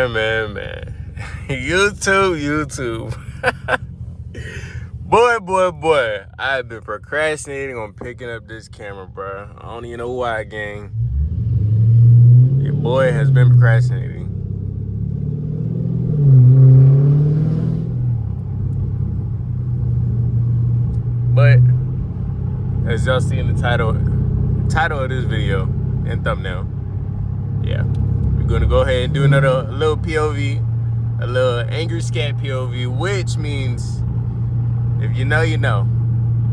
Man. YouTube. Boy. I've been procrastinating on picking up this camera, bro. I don't even know why, gang. Your boy has been procrastinating. But as y'all see in the title of this video and thumbnail, yeah, we're gonna go ahead and do a little POV, a little angry Scat POV, which means if you know, you know.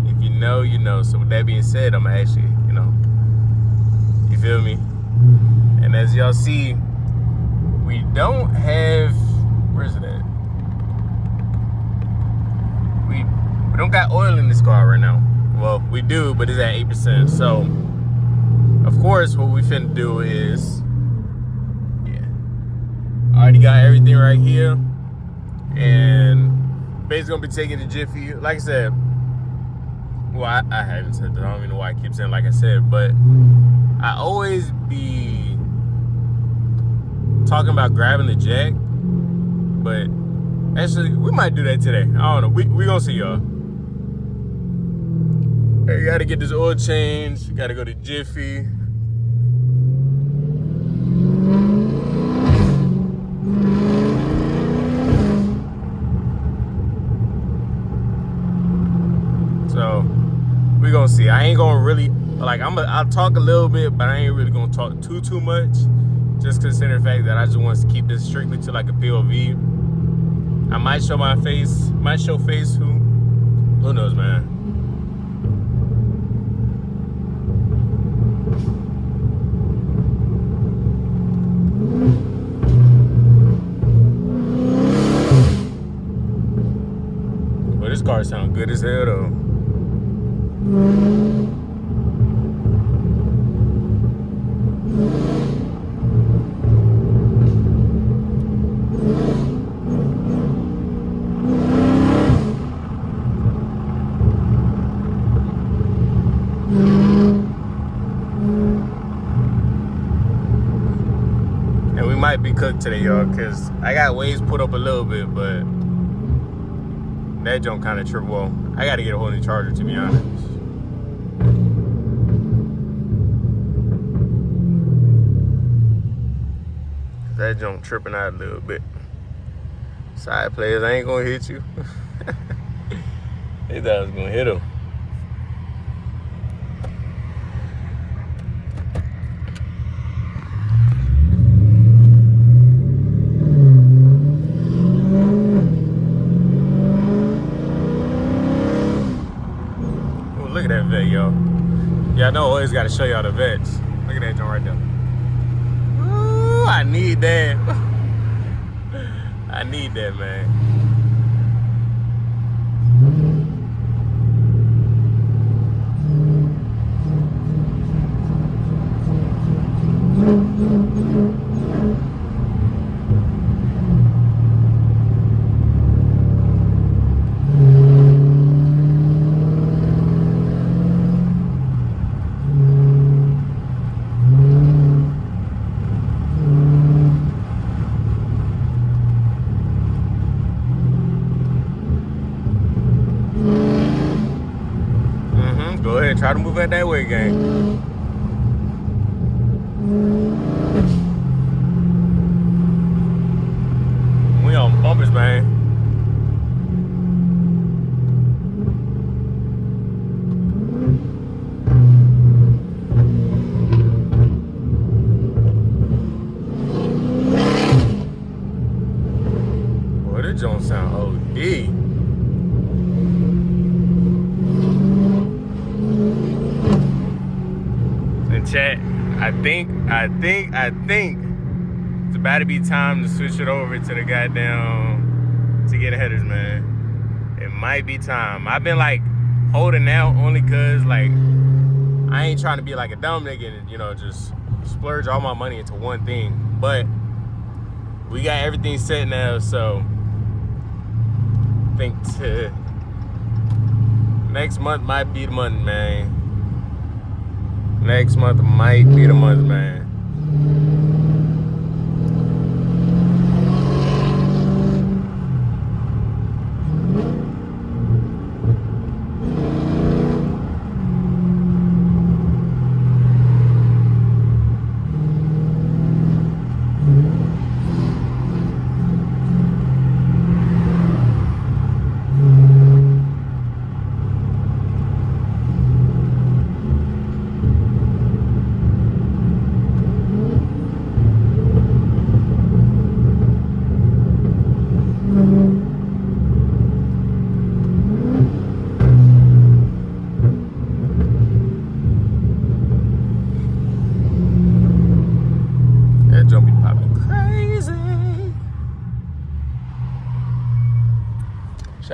If you know, you know. So with that being said, I'm gonna actually, you feel me? And as y'all see, we don't have, where's it at? We don't got oil in this car right now. Well, we do, but it's at 8%. So, of course, what we finna do is, I already got everything right here. And basically gonna be taking the Jiffy. Like I said, well, I haven't said that. I don't even know why I keep saying like I said, but I always be talking about grabbing the jack. But actually, we might do that today. I don't know. We gonna see y'all. Hey, you gotta get this oil changed. You gotta go to Jiffy. So we gonna see. I ain't gonna really I'll talk a little bit, but I ain't really gonna talk too much. Just consider the fact that I just want to keep this strictly to like a POV. I might show my face, who knows, man. But this car sounds good as hell though. And we might be cooked today, y'all, because I got waves put up a little bit, but that joint kind of tripped. Well, I got to get a whole new charger, to be honest. That joint tripping out a little bit. Side players, I ain't gonna hit you. They thought I was gonna hit him. Oh, look at that vet, y'all. Y'all know I always gotta show y'all the vets. Look at that joint right there. Ooh, I need that. I need that, man. Go ahead, try to move out that way, gang. We on bumpers, man. Boy, this don't sound OD. Chat, I think it's about to be time to switch it over to the goddamn to get headers, man. It might be time. I've been like holding out only cause like I ain't trying to be like a dumb nigga and just splurge all my money into one thing. But we got everything set now, so I think next month might be the month, man. Next month might be the month, man.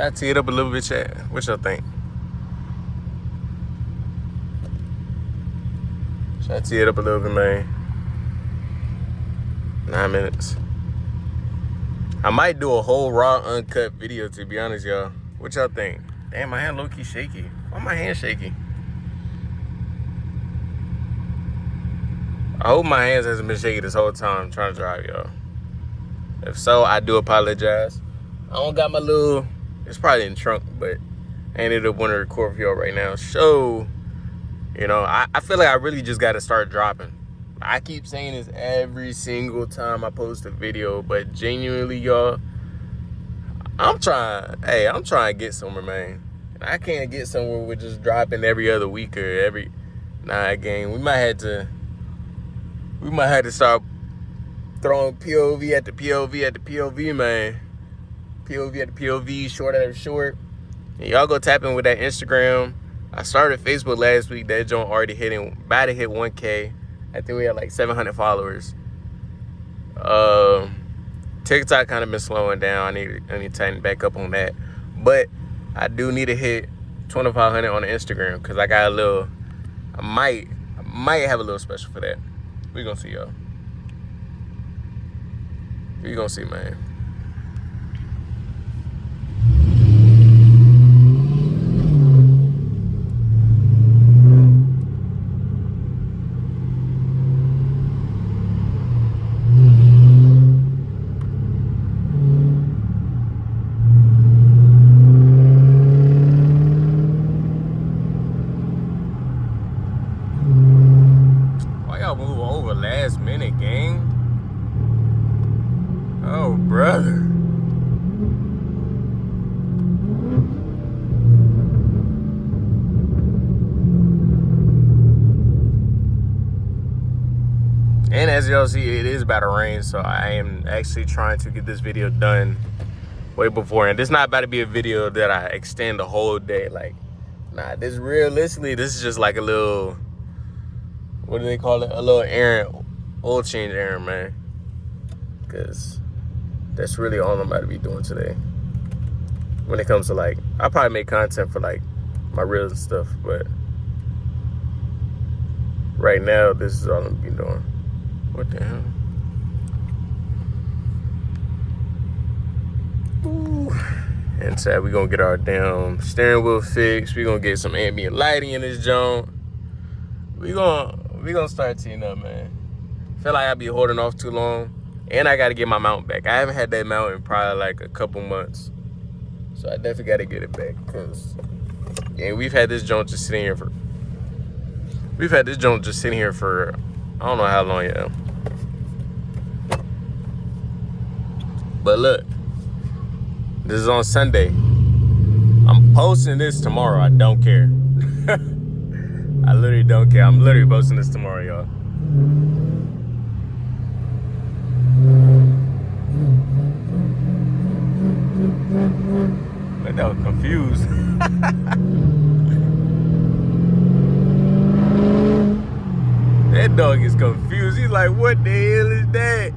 Should I tee it up a little bit, chat? What y'all think? Should I tee it up a little bit, man? 9 minutes. I might do a whole raw uncut video, to be honest, y'all. What y'all think? Damn, my hand low-key shaky. Why my hand shaky? I hope my hands hasn't been shaky this whole time I'm trying to drive, y'all. If so, I do apologize. I don't got my little... It's probably in the trunk, but I ended up wanting to record for y'all right now. So, you know, I feel like I really just got to start dropping. I keep saying this every single time I post a video, but genuinely, y'all, I'm trying to get somewhere, man. And I can't get somewhere with just dropping every other week or every... Nah, again, we might have to start throwing POV at the POV at the POV, man. POV at the POV, short after short. And y'all go tap in with that Instagram. I started Facebook last week. That joint already about to hit 1K. I think we had like 700 followers. TikTok kind of been slowing down. I need to tighten back up on that. But I do need to hit 2,500 on the Instagram because I got a little. I might have a little special for that. We gonna see, y'all. We gonna see, man. Move over last minute, gang. Oh, brother. And as y'all see, it is about to rain, so I am actually trying to get this video done way before. And this is not about to be a video that I extend the whole day. Like, nah, this realistically, this is just like a little... What do they call it? A little errand, oil change errand, man. Because that's really all I'm about to be doing today. When it comes to like, I'll probably make content for like my reels and stuff, but right now, this is all I'm be doing. What the hell? Ooh. And so we're gonna get our damn steering wheel fixed. We're gonna get some ambient lighting in this joint. We're gonna start teeing up, man. Feel like I'll be holding off too long. And I gotta get my mount back. I haven't had that mount in probably like a couple months. So I definitely gotta get it back. Cause yeah, we've had this joint just sitting here for I don't know how long yet. But look, this is on Sunday. I'm posting this tomorrow. I don't care. I literally don't care. I'm literally posting this tomorrow, y'all. Like that was confused. That dog is confused. He's like, what the hell is that?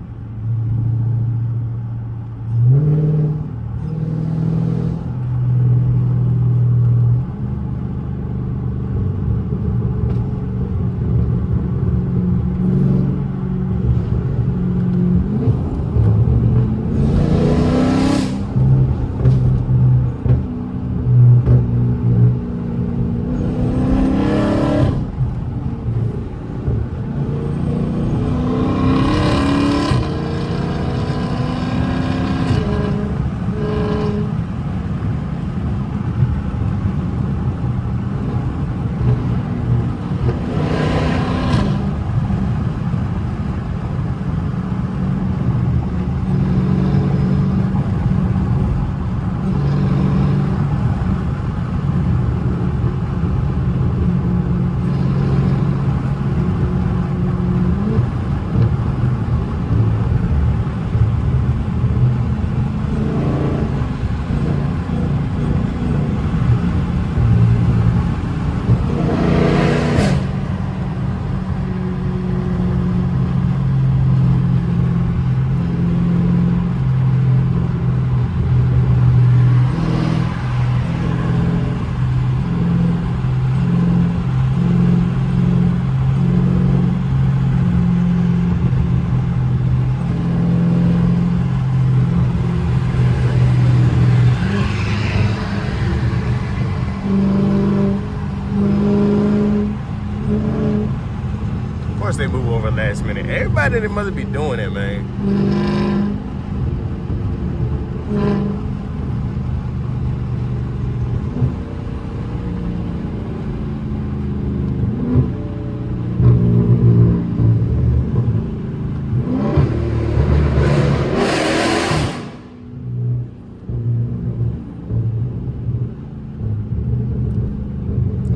over last minute. Everybody that must be doing it, man.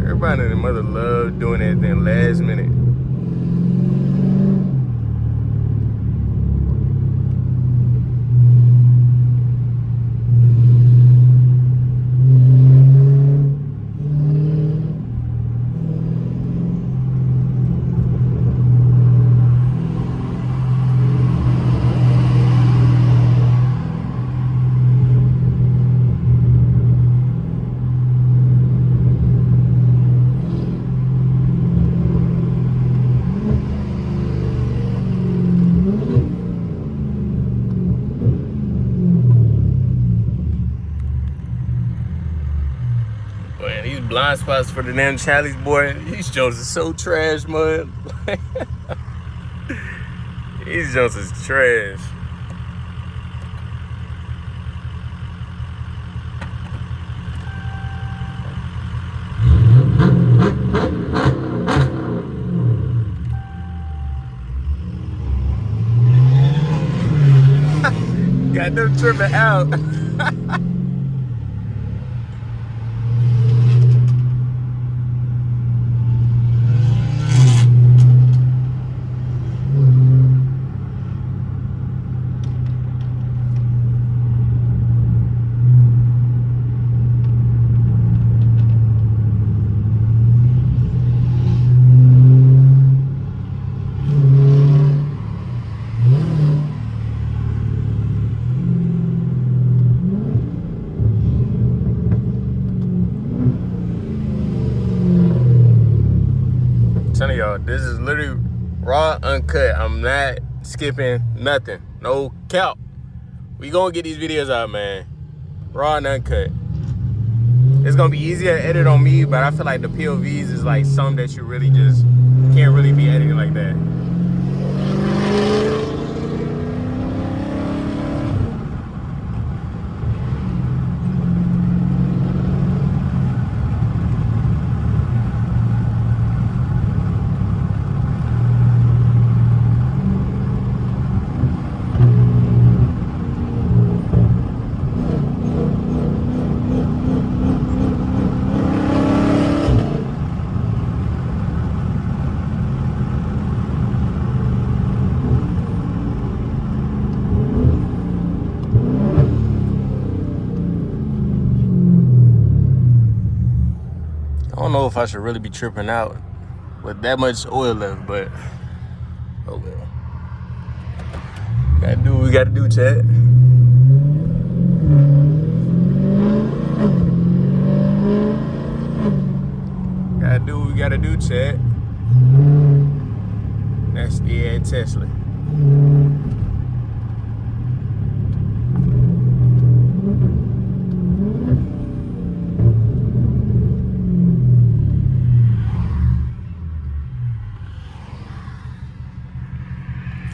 Everybody and their mother love doing everything last minute. Man, these blind spots for the damn Charlie's, boy. These Jones are so trash, man. These Jones is trash. Got them tripping out. Telling y'all, this is literally raw, uncut. I'm not skipping nothing. No cap. We gonna get these videos out, man. Raw and uncut. It's gonna be easier to edit on me, but I feel like the POVs is like something that you really just can't really be editing like that. I don't know if I should really be tripping out with that much oil left, but oh well. Gotta do what we gotta do, chat. Gotta do what we gotta do, chat. That's the Tesla.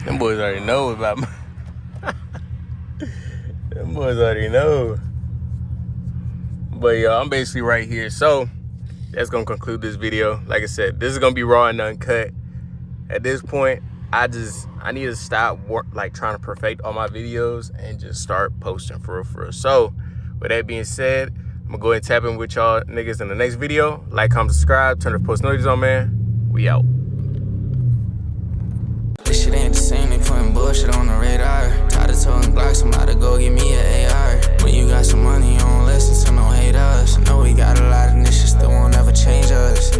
Them boys already know about me. Them boys already know. But yeah, I'm basically right here. So that's gonna conclude this video. Like I said, this is gonna be raw and uncut. At this point, I need to stop trying to perfect all my videos and just start posting for real. So with that being said, I'm gonna go ahead and tap in with y'all niggas in the next video. Like, comment, subscribe, turn the post notifications on, man. We out. This shit ain't the same, they putting bullshit on the radar. Tired of telling Glock, somebody go get me an AR. When you got some money, you don't listen to no haters. I know we got a lot of this shit, still won't ever change us.